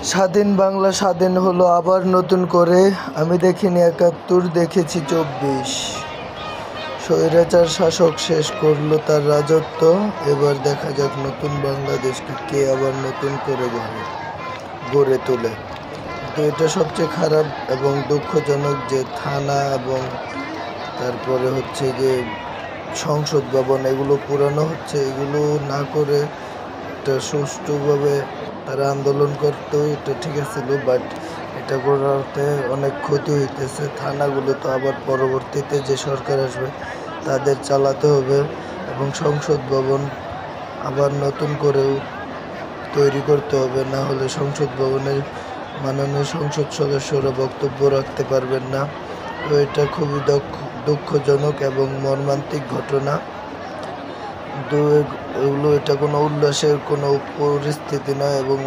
স্বাধীন বাংলা স্বাধীন হলো আবার নতুন করে। আমি দেখিনি ৭১, দেখেছি ২৪। স্বৈরাচার শাসক শেষ করলো তার রাজত্ব। এবার দেখা যাক নতুন বাংলাদেশকে কে আবার নতুন করে গড়ে তোলে। তো এটা সবচেয়ে খারাপ এবং দুঃখজনক যে থানা এবং তারপরে হচ্ছে যে সংসদ ভবন এগুলো পুরানো হচ্ছে। এগুলো না করে একটা সুষ্ঠুভাবে তারা আন্দোলন করতো, এটা ঠিক ছিল, বাট এটা করাতে অনেক ক্ষতি হইতেছে। থানাগুলো তো আবার পরবর্তীতে যে সরকার আসবে তাদের চালাতে হবে এবং সংসদ ভবন আবার নতুন করেও তৈরি করতে হবে, না হলে সংসদ ভবনের মাননীয় সংসদ সদস্যরা বক্তব্য রাখতে পারবেন না। তো এটা খুবই দুঃখজনক এবং মর্মান্তিক ঘটনা। কিন্তু এগুলো এটা কোনো উল্লাসের কোনো পরিস্থিতি নয় এবং